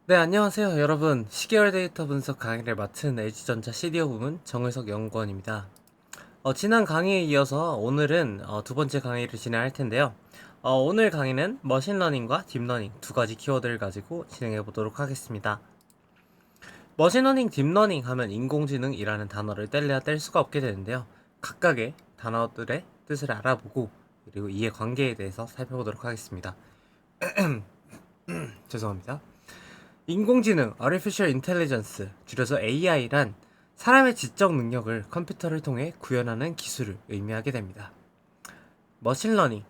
네, 안녕하세요. 여러분. 시계열 데이터 분석 강의를 맡은 LG전자 CDO 부문 정의석 연구원입니다. 지난 강의에 이어서 오늘은 두 번째 강의를 진행할 텐데요. 오늘 강의는 머신러닝과 딥러닝 두 가지 키워드를 가지고 진행해 보도록 하겠습니다. 머신러닝, 딥러닝 하면 인공지능이라는 단어를 뗄래야 뗄 수가 없게 되는데요. 각각의 단어들의 뜻을 알아보고 그리고 이해 관계에 대해서 살펴보도록 하겠습니다. 죄송합니다. 인공지능, Artificial Intelligence, 줄여서 AI란 사람의 지적 능력을 컴퓨터를 통해 구현하는 기술을 의미하게 됩니다. 머신러닝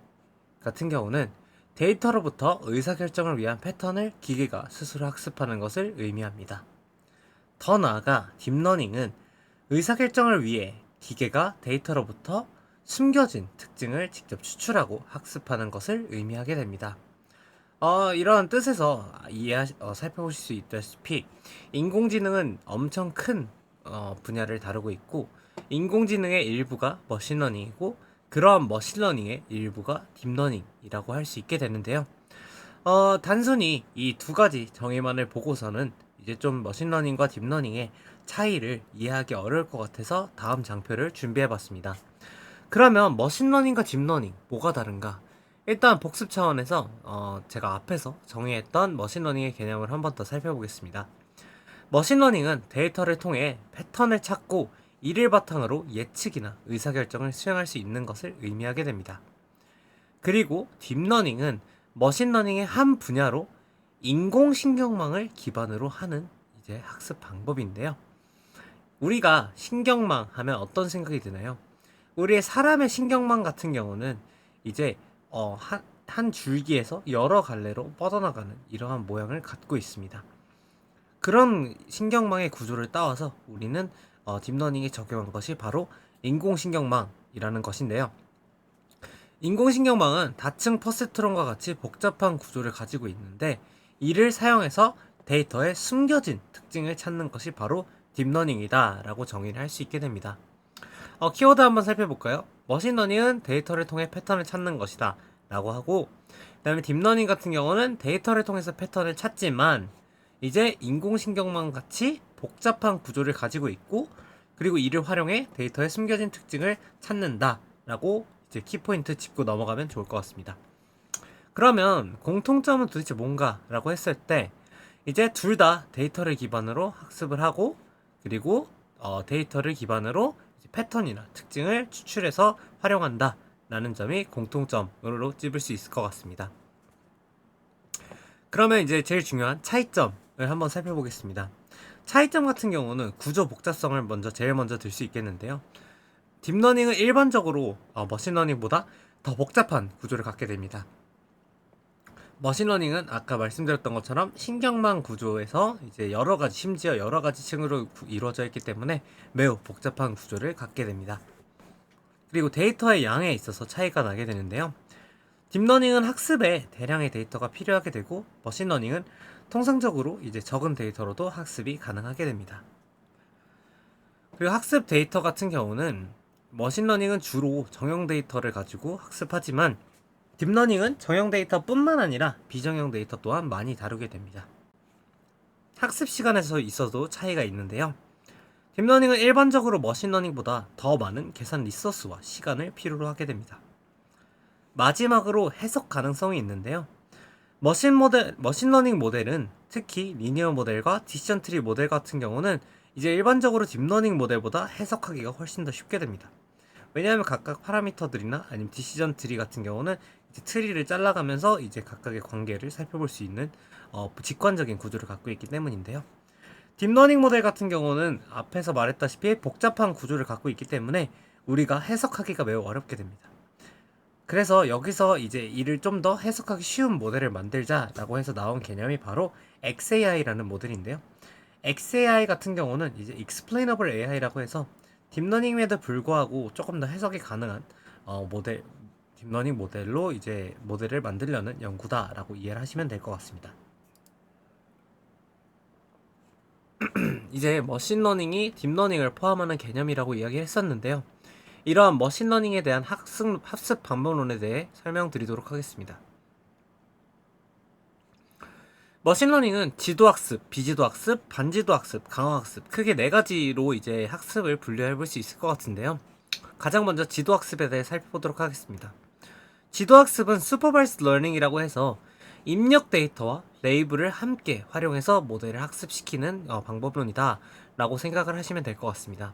같은 경우는 데이터로부터 의사결정을 위한 패턴을 기계가 스스로 학습하는 것을 의미합니다. 더 나아가 딥러닝은 의사결정을 위해 기계가 데이터로부터 숨겨진 특징을 직접 추출하고 학습하는 것을 의미하게 됩니다. 이런 뜻에서 살펴보실 수 있다시피 인공지능은 엄청 큰 분야를 다루고 있고 인공지능의 일부가 머신러닝이고 그러한 머신러닝의 일부가 딥러닝이라고 할 수 있게 되는데요. 단순히 이 두 가지 정의만을 보고서는 이제 좀 머신러닝과 딥러닝의 차이를 이해하기 어려울 것 같아서 다음 장표를 준비해봤습니다. 그러면 머신러닝과 딥러닝 뭐가 다른가? 일단 복습 차원에서 제가 앞에서 정의했던 머신러닝의 개념을 한 번 더 살펴보겠습니다. 머신러닝은 데이터를 통해 패턴을 찾고 이를 바탕으로 예측이나 의사결정을 수행할 수 있는 것을 의미하게 됩니다. 그리고 딥러닝은 머신러닝의 한 분야로 인공신경망을 기반으로 하는 이제 학습 방법인데요. 우리가 신경망 하면 어떤 생각이 드나요? 우리의 사람의 신경망 같은 경우는 이제 한 줄기에서 여러 갈래로 뻗어나가는 이러한 모양을 갖고 있습니다. 그런 신경망의 구조를 따와서 우리는 딥러닝에 적용한 것이 바로 인공신경망이라는 것인데요. 인공신경망은 다층 퍼세트론과 같이 복잡한 구조를 가지고 있는데 이를 사용해서 데이터의 숨겨진 특징을 찾는 것이 바로 딥러닝이다 라고 정의를 할 수 있게 됩니다. 키워드 한번 살펴볼까요? 머신러닝은 데이터를 통해 패턴을 찾는 것이다 라고 하고 그 다음에 딥러닝 같은 경우는 데이터를 통해서 패턴을 찾지만 이제 인공신경망 같이 복잡한 구조를 가지고 있고 그리고 이를 활용해 데이터의 숨겨진 특징을 찾는다 라고 이제 키포인트 짚고 넘어가면 좋을 것 같습니다. 그러면 공통점은 도대체 뭔가 라고 했을 때 이제 둘 다 데이터를 기반으로 학습을 하고 그리고 데이터를 기반으로 패턴이나 특징을 추출해서 활용한다 라는 점이 공통점으로 찝을 수 있을 것 같습니다. 그러면 이제 제일 중요한 차이점을 한번 살펴보겠습니다. 차이점 같은 경우는 구조 복잡성을 제일 먼저 들 수 있겠는데요. 딥러닝은 일반적으로 머신러닝보다 더 복잡한 구조를 갖게 됩니다. 머신러닝은 아까 말씀드렸던 것처럼 신경망 구조에서 이제 심지어 여러 가지 층으로 이루어져 있기 때문에 매우 복잡한 구조를 갖게 됩니다. 그리고 데이터의 양에 있어서 차이가 나게 되는데요. 딥러닝은 학습에 대량의 데이터가 필요하게 되고 머신러닝은 통상적으로 이제 적은 데이터로도 학습이 가능하게 됩니다. 그리고 학습 데이터 같은 경우는 머신러닝은 주로 정형 데이터를 가지고 학습하지만 딥러닝은 정형 데이터뿐만 아니라 비정형 데이터 또한 많이 다루게 됩니다. 학습 시간에서 있어도 차이가 있는데요. 딥러닝은 일반적으로 머신러닝보다 더 많은 계산 리소스와 시간을 필요로 하게 됩니다. 마지막으로 해석 가능성이 있는데요. 머신러닝 모델은 특히 리니어 모델과 디시전 트리 모델 같은 경우는 이제 일반적으로 딥러닝 모델보다 해석하기가 훨씬 더 쉽게 됩니다. 왜냐하면 각각 파라미터들이나 아니면 디시전 트리 같은 경우는 이제 트리를 잘라가면서 이제 각각의 관계를 살펴볼 수 있는 직관적인 구조를 갖고 있기 때문인데요. 딥러닝 모델 같은 경우는 앞에서 말했다시피 복잡한 구조를 갖고 있기 때문에 우리가 해석하기가 매우 어렵게 됩니다. 그래서 여기서 이제 이를 좀 더 해석하기 쉬운 모델을 만들자라고 해서 나온 개념이 바로 XAI라는 모델인데요. XAI 같은 경우는 이제 Explainable AI라고 해서 딥러닝에도 불구하고 조금 더 해석이 가능한 딥러닝 모델로 이제 모델을 만들려는 연구다라고 이해를 하시면 될 것 같습니다. 이제 머신러닝이 딥러닝을 포함하는 개념이라고 이야기했었는데요. 이러한 머신러닝에 대한 학습 방법론에 대해 설명드리도록 하겠습니다. 머신러닝은 지도학습, 비지도학습, 반지도학습, 강화학습 크게 네 가지로 이제 학습을 분류해 볼 수 있을 것 같은데요. 가장 먼저 지도학습에 대해 살펴보도록 하겠습니다. 지도학습은 슈퍼바이스드 러닝이라고 해서 입력 데이터와 레이블을 함께 활용해서 모델을 학습시키는 방법론이다 라고 생각을 하시면 될 것 같습니다.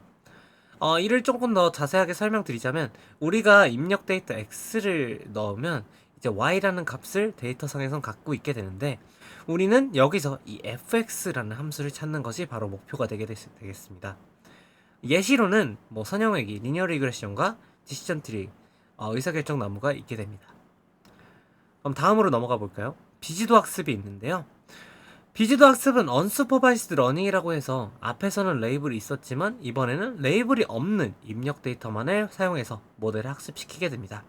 이를 조금 더 자세하게 설명드리자면 우리가 입력 데이터 X를 넣으면 이제 Y라는 값을 데이터상에선 갖고 있게 되는데 우리는 여기서 이 fx라는 함수를 찾는 것이 바로 목표가 되겠습니다. 예시로는 뭐 선형외기, 리니어 리그레션과 디시전 트리, 의사결정 나무가 있게 됩니다. 그럼 다음으로 넘어가 볼까요? 비지도 학습이 있는데요. 비지도 학습은 언슈퍼바이스드 러닝이라고 해서 앞에서는 레이블이 있었지만 이번에는 레이블이 없는 입력 데이터만을 사용해서 모델을 학습시키게 됩니다.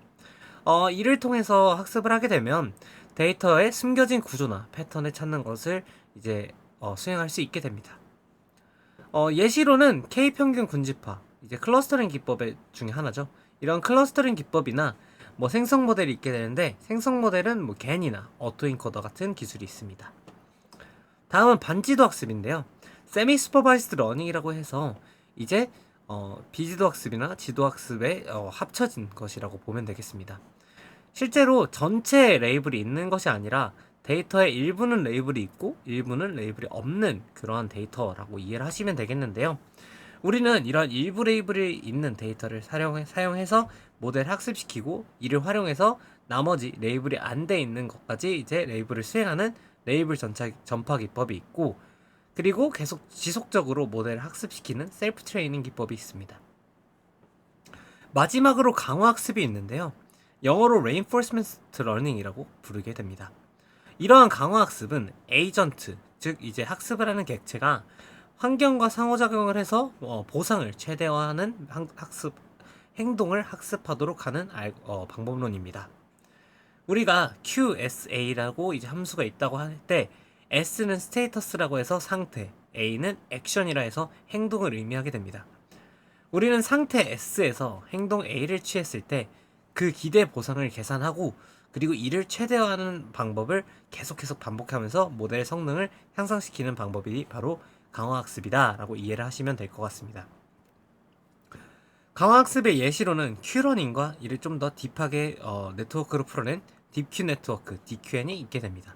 이를 통해서 학습을 하게 되면 데이터의 숨겨진 구조나 패턴을 찾는 것을 이제 수행할 수 있게 됩니다. 예시로는 K평균 군집화, 이제 클러스터링 기법 중에 하나죠. 이런 클러스터링 기법이나 뭐 생성 모델이 있게 되는데 생성 모델은 뭐 겐이나 어토인코더 같은 기술이 있습니다. 다음은 반지도 학습인데요. 세미 슈퍼바이스드 러닝이라고 해서 이제 비지도 학습이나 지도 학습에 합쳐진 것이라고 보면 되겠습니다. 실제로 전체 레이블이 있는 것이 아니라 데이터의 일부는 레이블이 있고 일부는 레이블이 없는 그러한 데이터라고 이해를 하시면 되겠는데요. 우리는 이런 일부 레이블이 있는 데이터를 사용해서 모델 학습시키고 이를 활용해서 나머지 레이블이 안 돼 있는 것까지 이제 레이블을 수행하는 레이블 전파 기법이 있고 그리고 계속 지속적으로 모델을 학습시키는 셀프 트레이닝 기법이 있습니다. 마지막으로 강화 학습이 있는데요. 영어로 reinforcement learning이라고 부르게 됩니다. 이러한 강화 학습은 에이전트, 즉 이제 학습을 하는 객체가 환경과 상호작용을 해서 보상을 최대화하는 행동을 학습하도록 하는 방법론입니다. 우리가 QSA라고 이제 함수가 있다고 할 때 S는 스테이터스라고 해서 상태, A는 액션이라 해서 행동을 의미하게 됩니다. 우리는 상태 S에서 행동 A를 취했을 때 그 기대 보상을 계산하고 그리고 이를 최대화하는 방법을 계속 반복하면서 모델의 성능을 향상시키는 방법이 바로 강화학습이다 라고 이해를 하시면 될 것 같습니다. 강화학습의 예시로는 Q러닝과 이를 좀 더 딥하게 네트워크로 풀어낸 딥Q 네트워크 DQN이 있게 됩니다.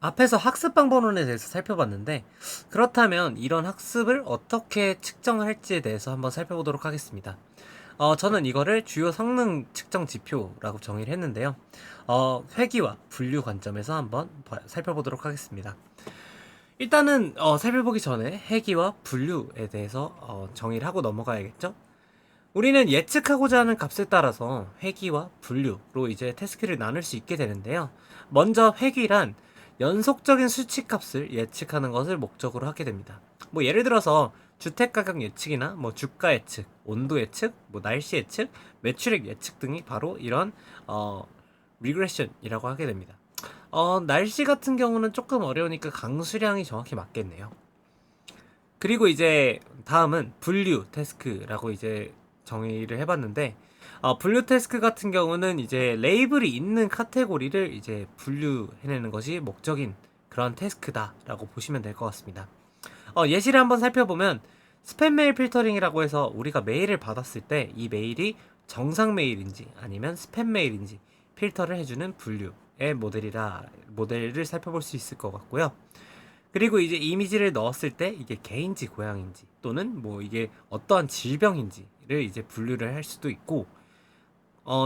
앞에서 학습 방법론에 대해서 살펴봤는데 그렇다면 이런 학습을 어떻게 측정할지에 대해서 한번 살펴보도록 하겠습니다. 저는 이거를 주요 성능 측정 지표라고 정의를 했는데요. 회귀와 분류 관점에서 한번 살펴보도록 하겠습니다. 일단은 살펴보기 전에 회귀와 분류에 대해서 정의를 하고 넘어가야겠죠? 우리는 예측하고자 하는 값에 따라서 회귀와 분류로 이제 태스크를 나눌 수 있게 되는데요. 먼저 회귀란 연속적인 수치값을 예측하는 것을 목적으로 하게 됩니다. 뭐 예를 들어서 주택가격 예측이나 뭐 주가 예측, 온도 예측, 뭐 날씨 예측, 매출액 예측 등이 바로 이런 리그레션이라고 하게 됩니다. 날씨 같은 경우는 조금 어려우니까 강수량이 정확히 맞겠네요. 그리고 이제 다음은 분류 태스크라고 이제 정의를 해봤는데 분류 태스크 같은 경우는 이제 레이블이 있는 카테고리를 이제 분류해내는 것이 목적인 그런 태스크다라고 보시면 될 것 같습니다. 예시를 한번 살펴보면 스팸 메일 필터링이라고 해서 우리가 메일을 받았을 때 이 메일이 정상 메일인지 아니면 스팸 메일인지 필터를 해주는 분류의 모델을 살펴볼 수 있을 것 같고요. 그리고 이제 이미지를 넣었을 때 이게 개인지 고양인지 또는 뭐 이게 어떠한 질병인지를 이제 분류를 할 수도 있고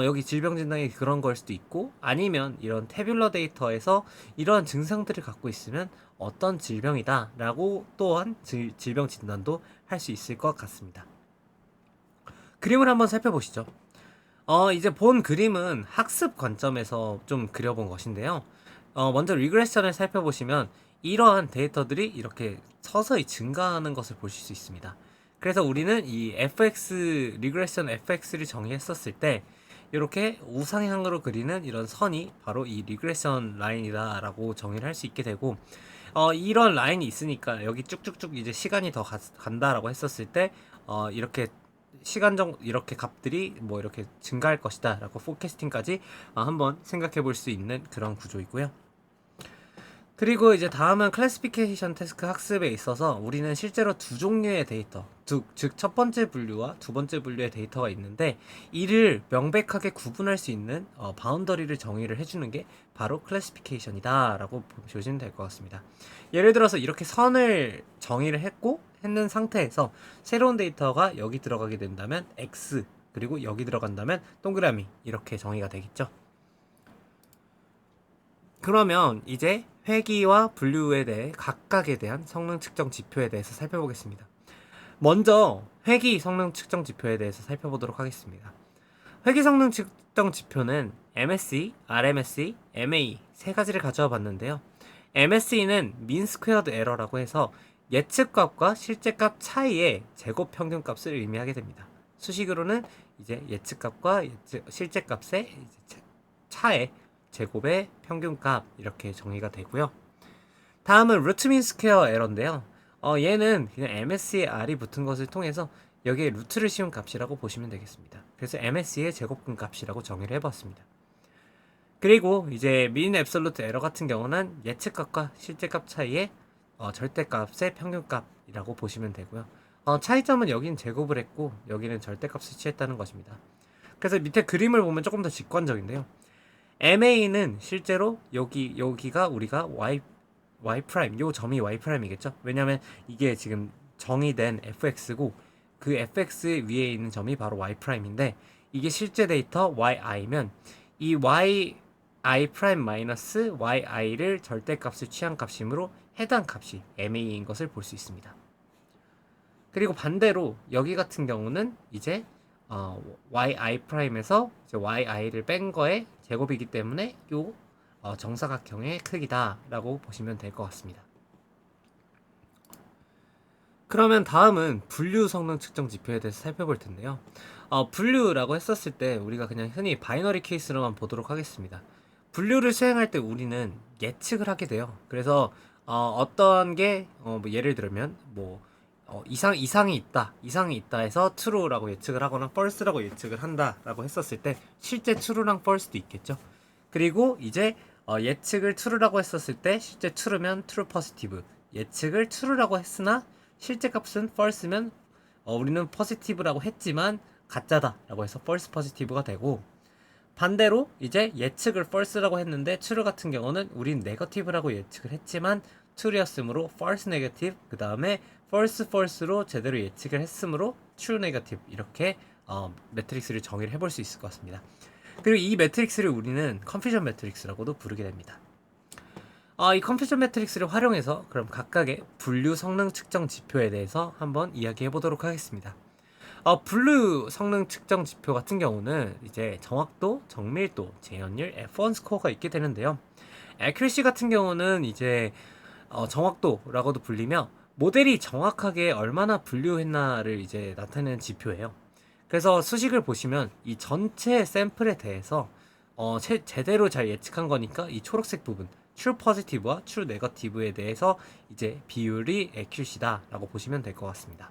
여기 질병 진단이 그런 걸 수도 있고 아니면 이런 태뷸러 데이터에서 이러한 증상들을 갖고 있으면 어떤 질병이다 라고 또한 질병 진단도 할 수 있을 것 같습니다. 그림을 한번 살펴보시죠. 이제 본 그림은 학습 관점에서 좀 그려본 것인데요. 먼저 리그레션을 살펴보시면 이러한 데이터들이 이렇게 서서히 증가하는 것을 보실 수 있습니다. 그래서 우리는 이 fx 리그레션 fx를 정의했었을 때 이렇게 우상향으로 그리는 이런 선이 바로 이 리그레션 라인이다 라고 정의를 할 수 있게 되고 이런 라인이 있으니까 여기 쭉쭉쭉 이제 시간이 더 간다라고 했었을 때 이렇게 시간 정도 이렇게 값들이 뭐 이렇게 증가할 것이다 라고 포캐스팅까지 한번 생각해 볼 수 있는 그런 구조이고요. 그리고 이제 다음은 클래시피케이션 태스크 학습에 있어서 우리는 실제로 두 종류의 데이터, 즉 첫 번째 분류와 두 번째 분류의 데이터가 있는데 이를 명백하게 구분할 수 있는 바운더리를 정의를 해주는 게 바로 클래시피케이션이다 라고 보시면 될 것 같습니다. 예를 들어서 이렇게 선을 정의를 했는 상태에서 새로운 데이터가 여기 들어가게 된다면 X, 그리고 여기 들어간다면 동그라미, 이렇게 정의가 되겠죠. 그러면 이제 회귀와 분류에 대해 각각에 대한 성능 측정 지표에 대해서 살펴보겠습니다. 먼저 회귀 성능 측정 지표에 대해서 살펴보도록 하겠습니다. 회귀 성능 측정 지표는 MSE, RMSE, MAE 세 가지를 가져와 봤는데요. MSE는 mean squared error라고 해서 예측값과 실제값 차이의 제곱 평균값을 의미하게 됩니다. 수식으로는 이제 예측값과 실제값의 차의 제곱의 평균값, 이렇게 정의가 되고요. 다음은 루트 민 스퀘어 에러인데요. 얘는 그냥 MSE에 R이 붙은 것을 통해서 여기에 루트를 씌운 값이라고 보시면 되겠습니다. 그래서 MSE의 제곱근 값이라고 정의를 해봤습니다. 그리고 이제 민 앱솔루트 에러 같은 경우는 예측값과 실제값 차이의 절대값의 평균값이라고 보시면 되고요. 차이점은 여기는 제곱을 했고 여기는 절대값을 취했다는 것입니다. 그래서 밑에 그림을 보면 조금 더 직관적인데요. MA는 실제로 여기가 우리가 y 프라임, 요 점이 y 프라임이겠죠. 왜냐면 이게 지금 정의된 fx고 그 fx 위에 있는 점이 바로 y 프라임인데 이게 실제 데이터 yi면 이 yi 프라임 마이너스 yi를 절대값을 취한 값이므로 해당 값이 MA인 것을 볼 수 있습니다. 그리고 반대로 여기 같은 경우는 이제 yi 프라임에서 yi를 뺀 거의 제곱이기 때문에 요 정사각형의 크기다라고 보시면 될 것 같습니다. 그러면 다음은 분류 성능 측정 지표에 대해서 살펴볼 텐데요. 분류라고 했었을 때 우리가 그냥 흔히 바이너리 케이스로만 보도록 하겠습니다. 분류를 수행할 때 우리는 예측을 하게 돼요. 그래서 어떤 게 뭐 예를 들면 뭐 이상이 있다 해서 true라고 예측을 하거나 false라고 예측을 한다라고 했었을 때 실제 true랑 false도 있겠죠. 그리고 이제 예측을 true라고 했었을 때 실제 true면 true positive, 예측을 true라고 했으나 실제 값은 false면 우리는 positive라고 했지만 가짜다라고 해서 false positive가 되고, 반대로 이제 예측을 false라고 했는데 true 같은 경우는 우린 negative라고 예측을 했지만 true였으므로 false negative, 그 다음에 false로 제대로 예측을 했으므로 true negative, 이렇게 매트릭스를 정의를 해볼 수 있을 것 같습니다. 그리고 이 매트릭스를 우리는 컨퓨전 매트릭스라고도 부르게 됩니다. 이 컨퓨전 매트릭스를 활용해서 그럼 각각의 분류 성능 측정 지표에 대해서 한번 이야기해 보도록 하겠습니다. 분류 성능 측정 지표 같은 경우는 이제 정확도, 정밀도, 재현율, F1 스코어가 있게 되는데요. accuracy 같은 경우는 이제 정확도라고도 불리며 모델이 정확하게 얼마나 분류했나를 이제 나타내는 지표예요. 그래서 수식을 보시면 이 전체 샘플에 대해서 제대로 잘 예측한 거니까 이 초록색 부분 true positive와 true negative에 대해서 이제 비율이 accuracy다라고 보시면 될 것 같습니다.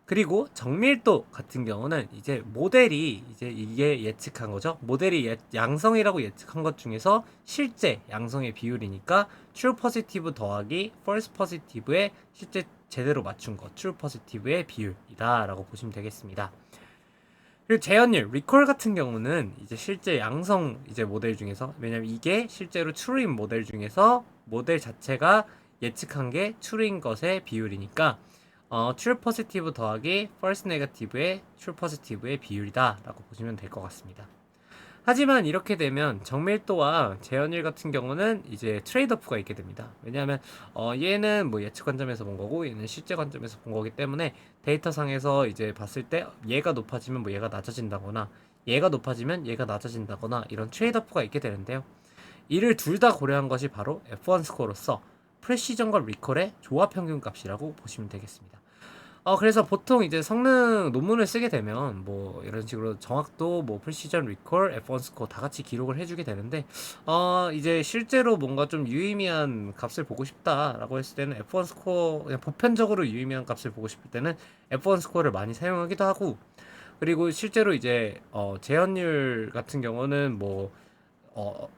그리고 정밀도 같은 경우는 이제 모델이 이제 이게 예측한 거죠. 모델이 양성이라고 예측한 것 중에서 실제 양성의 비율이니까 true positive 더하기 false positive의 실제 제대로 맞춘 것, true positive의 비율이다라고 보시면 되겠습니다. 그리고 재현율, 리콜 같은 경우는 이제 실제 양성 이제 모델 중에서, 왜냐면 이게 실제로 true인 모델 중에서 모델 자체가 예측한 게 true인 것의 비율이니까 true positive 더하기 false negative의 true positive의 비율이다라고 보시면 될 것 같습니다. 하지만 이렇게 되면 정밀도와 재현율 같은 경우는 이제 트레이드오프가 있게 됩니다. 왜냐하면 얘는 뭐 예측 관점에서 본 거고 얘는 실제 관점에서 본 거기 때문에 데이터상에서 이제 봤을 때 얘가 높아지면 뭐 얘가 낮아진다거나 얘가 높아지면 얘가 낮아진다거나 이런 트레이드오프가 있게 되는데요. 이를 둘 다 고려한 것이 바로 F1 스코어로서 프레시전과 리콜의 조합 평균 값이라고 보시면 되겠습니다. 그래서 보통 이제 성능 논문을 쓰게 되면 뭐 이런 식으로 정확도, 뭐 프리시전, 리콜, F1 스코어 다 같이 기록을 해주게 되는데, 이제 실제로 뭔가 좀 유의미한 값을 보고 싶다라고 했을 때는 F1 스코어, 그냥 보편적으로 유의미한 값을 보고 싶을 때는 F1 스코어를 많이 사용하기도 하고, 그리고 실제로 이제 재현율 같은 경우는 뭐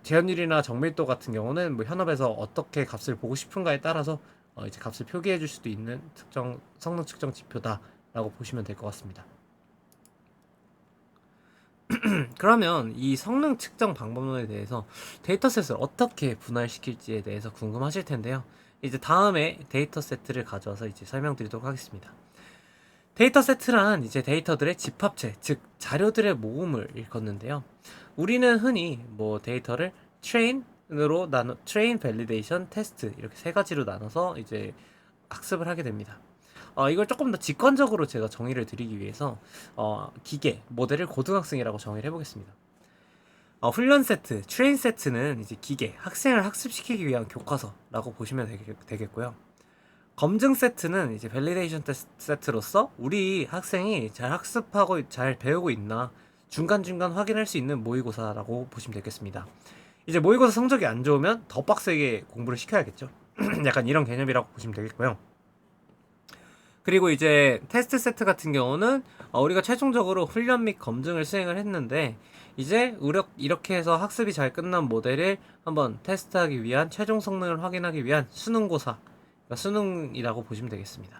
재현율이나 정밀도 같은 경우는 뭐 현업에서 어떻게 값을 보고 싶은가에 따라서 이제 값을 표기해 줄 수도 있는 특정 성능 측정 지표다라고 보시면 될 것 같습니다. 그러면 이 성능 측정 방법론에 대해서 데이터셋을 어떻게 분할시킬지에 대해서 궁금하실 텐데요. 이제 다음에 데이터세트를 가져와서 이제 설명드리도록 하겠습니다. 데이터세트란 이제 데이터들의 집합체, 즉 자료들의 모음을 일컫는데요. 우리는 흔히 뭐 데이터를 트레인, 밸리데이션, 테스트 이렇게 세 가지로 나눠서 이제 학습을 하게 됩니다. 이걸 조금 더 직관적으로 제가 정의를 드리기 위해서 기계, 모델을 고등학생이라고 정의를 해보겠습니다. 훈련 세트, 트레인 세트는 이제 기계, 학생을 학습시키기 위한 교과서라고 보시면 되겠고요. 검증 세트는 이제 밸리데이션 세트로서 우리 학생이 잘 학습하고 잘 배우고 있나 중간중간 확인할 수 있는 모의고사라고 보시면 되겠습니다. 이제 모의고사 성적이 안 좋으면 더 빡세게 공부를 시켜야겠죠. 약간 이런 개념이라고 보시면 되겠고요. 그리고 이제 테스트 세트 같은 경우는 우리가 최종적으로 훈련 및 검증을 수행을 했는데, 이제 이렇게 해서 학습이 잘 끝난 모델을 한번 테스트하기 위한, 최종 성능을 확인하기 위한 수능고사, 그러니까 수능이라고 보시면 되겠습니다.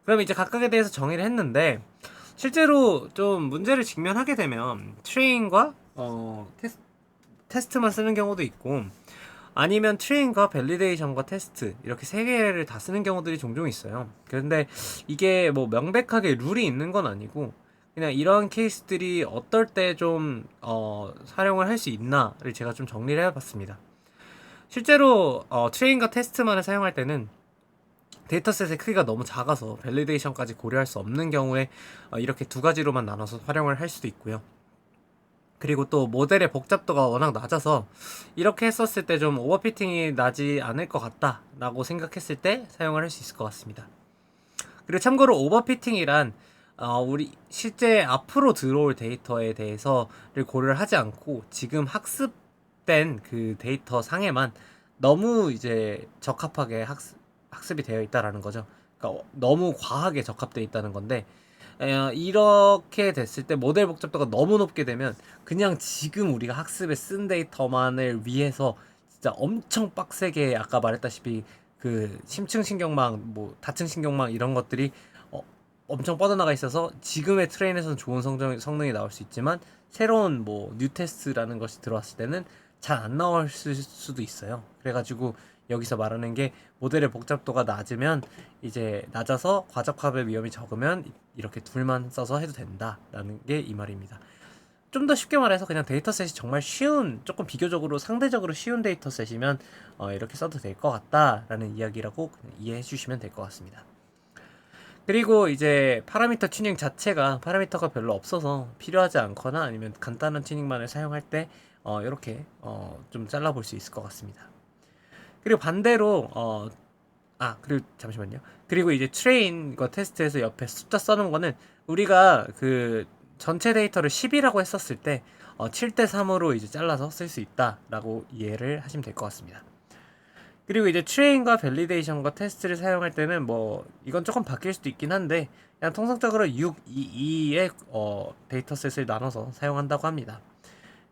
그럼 이제 각각에 대해서 정의를 했는데, 실제로 좀 문제를 직면하게 되면 트레인과 테스트만 쓰는 경우도 있고, 아니면 트레인과 밸리데이션과 테스트 이렇게 세 개를 다 쓰는 경우들이 종종 있어요. 그런데 이게 뭐 명백하게 룰이 있는 건 아니고, 그냥 이런 케이스들이 어떨 때 좀 사용을 할 수 있나를 제가 좀 정리를 해봤습니다. 실제로 트레인과 테스트만을 사용할 때는 데이터셋의 크기가 너무 작아서 밸리데이션까지 고려할 수 없는 경우에 이렇게 두 가지로만 나눠서 활용을 할 수도 있고요. 그리고 또 모델의 복잡도가 워낙 낮아서 이렇게 했었을 때 좀 오버피팅이 나지 않을 것 같다 라고 생각했을 때 사용을 할 수 있을 것 같습니다. 그리고 참고로 오버피팅이란 우리 실제 앞으로 들어올 데이터에 대해서를 고려를 하지 않고 지금 학습된 그 데이터 상에만 너무 이제 적합하게 학습이 되어 있다라는 거죠. 그러니까 너무 과하게 적합되어 있다는 건데, 이렇게 됐을 때 모델 복잡도가 너무 높게 되면 그냥 지금 우리가 학습에 쓴 데이터만을 위해서 진짜 엄청 빡세게, 아까 말했다시피 그 심층 신경망, 뭐 다층 신경망 이런 것들이 엄청 뻗어나가 있어서 지금의 트레인에서는 좋은 성능이 나올 수 있지만 새로운 뭐 뉴테스트라는 것이 들어왔을 때는 잘 안 나올 수도 있어요. 그래가지고 여기서 말하는 게 모델의 복잡도가 낮으면, 이제 낮아서 과적합의 위험이 적으면 이렇게 둘만 써서 해도 된다라는 게 이 말입니다. 좀 더 쉽게 말해서 그냥 데이터셋이 정말 쉬운, 조금 비교적으로 상대적으로 쉬운 데이터셋이면 이렇게 써도 될 것 같다라는 이야기라고 그냥 이해해 주시면 될 것 같습니다. 그리고 이제 파라미터 튜닝 자체가 파라미터가 별로 없어서 필요하지 않거나 아니면 간단한 튜닝만을 사용할 때 이렇게 좀 잘라볼 수 있을 것 같습니다. 그리고 반대로 그리고 잠시만요. 그리고 이제 트레인과 테스트에서 옆에 숫자 써놓은 거는 우리가 그 전체 데이터를 10이라고 했었을 때 7대 3으로 이제 잘라서 쓸 수 있다라고 이해를 하시면 될 것 같습니다. 그리고 이제 트레인과 밸리데이션과 테스트를 사용할 때는 뭐 이건 조금 바뀔 수도 있긴 한데, 그냥 통상적으로 6, 2의 데이터셋을 나눠서 사용한다고 합니다.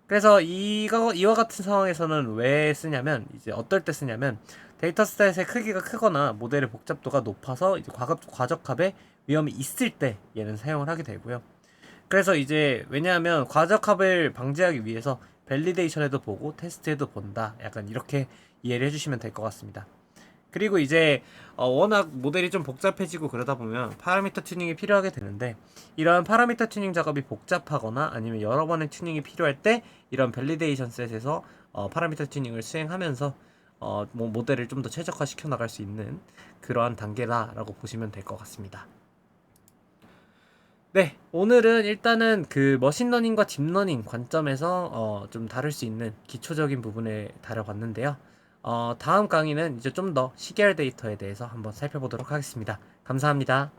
그래서 이와 같은 상황에서는 왜 쓰냐면, 이제 어떨 때 쓰냐면 데이터셋의 크기가 크거나 모델의 복잡도가 높아서 이제 과적합의 위험이 있을 때 얘는 사용을 하게 되고요. 그래서 이제 왜냐하면 과적합을 방지하기 위해서 밸리데이션에도 보고 테스트에도 본다, 약간 이렇게 이해를 해주시면 될 것 같습니다. 그리고 이제 워낙 모델이 좀 복잡해지고 그러다 보면 파라미터 튜닝이 필요하게 되는데, 이러한 파라미터 튜닝 작업이 복잡하거나 아니면 여러 번의 튜닝이 필요할 때 이런 밸리데이션 셋에서 파라미터 튜닝을 수행하면서 뭐 모델을 좀 더 최적화시켜 나갈 수 있는 그러한 단계다라고 보시면 될 것 같습니다. 네, 오늘은 일단은 그 머신러닝과 딥러닝 관점에서 좀 다룰 수 있는 기초적인 부분을 다뤄봤는데요. 다음 강의는 이제 좀 더 시계열 데이터에 대해서 한번 살펴보도록 하겠습니다. 감사합니다.